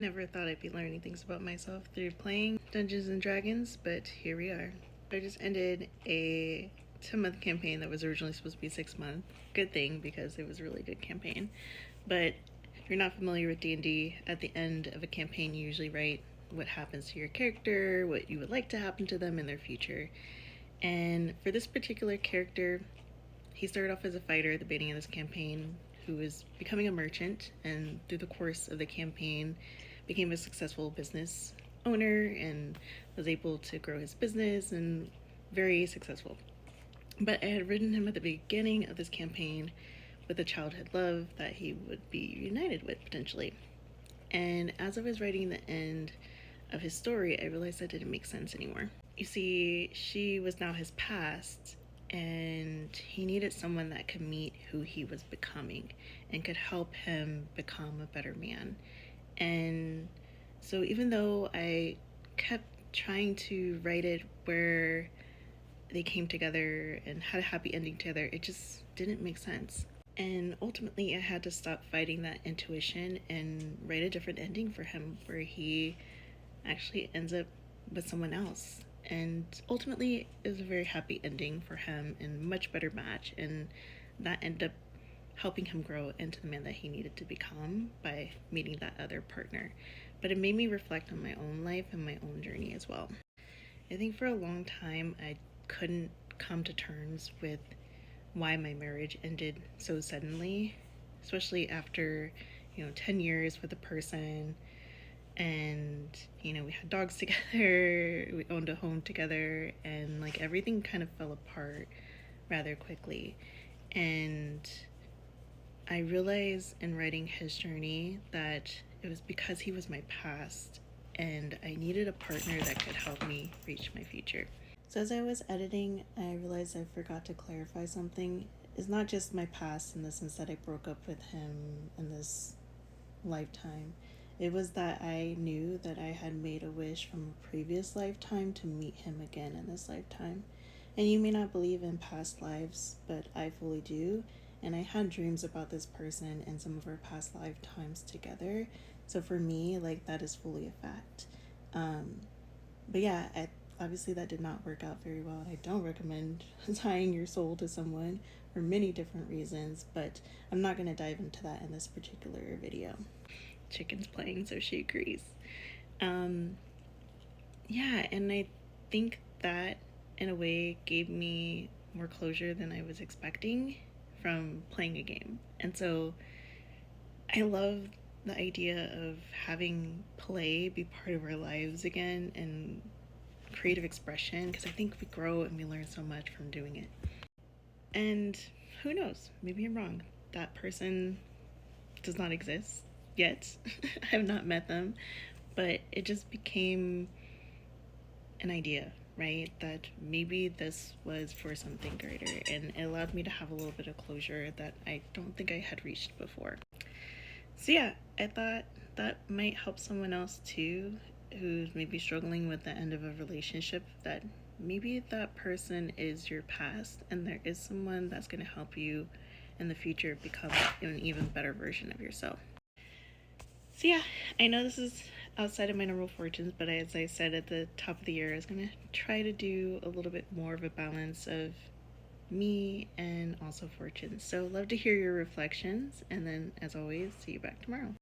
Never thought I'd be learning things about myself through playing Dungeons and Dragons, but here we are. I just ended a 10-month campaign that was originally supposed to be 6 months. Good thing, because it was a really good campaign. But if you're not familiar with D&D, at the end of a campaign you usually write what happens to your character, what you would like to happen to them in their future. And for this particular character, he started off as a fighter at the beginning of this campaign who was becoming a merchant, and through the course of the campaign became a successful business owner and was able to grow his business and very successful. But I had written him at the beginning of this campaign with a childhood love that he would be reunited with potentially. And as I was writing the end of his story, I realized that didn't make sense anymore. You see, she was now his past, and he needed someone that could meet who he was becoming and could help him become a better man. And so even though I kept trying to write it where they came together and had a happy ending together, it just didn't make sense. And ultimately, I had to stop fighting that intuition and write a different ending for him where he actually ends up with someone else. And ultimately, it was a very happy ending for him and much better match. And that ended up helping him grow into the man that he needed to become by meeting that other partner. But it made me reflect on my own life and my own journey as well. I think for a long time I couldn't come to terms with why my marriage ended so suddenly, especially after 10 years with a person. And we had dogs together, we owned a home together, and like everything kind of fell apart rather quickly. And I realized in writing his journey that it was because he was my past and I needed a partner that could help me reach my future. So as I was editing, I realized I forgot to clarify something. It's not just my past in the sense that I broke up with him in this lifetime. It was that I knew that I had made a wish from a previous lifetime to meet him again in this lifetime. And you may not believe in past lives, but I fully do. And I had dreams about this person and some of our past lifetimes together. So for me, like, that is fully a fact. But yeah, obviously that did not work out very well. And I don't recommend tying your soul to someone for many different reasons, but I'm not going to dive into that in this particular video. Chicken's playing, so she agrees. Yeah, and I think that in a way gave me more closure than I was expecting from playing a game. And so I love the idea of having play be part of our lives again and creative expression, because I think we grow and we learn so much from doing it. And who knows, maybe I'm wrong. That person does not exist yet. I have not met them, but it just became an idea, right? That maybe this was for something greater, and it allowed me to have a little bit of closure that I don't think I had reached before. So yeah, I thought that might help someone else too, who's maybe struggling with the end of a relationship, that maybe that person is your past and there is someone that's going to help you in the future become an even better version of yourself. So yeah, I know this is outside of my normal fortunes, but as I said at the top of the year, I was going to try to do a little bit more of a balance of me and also fortunes. So love to hear your reflections, and then as always, see you back tomorrow.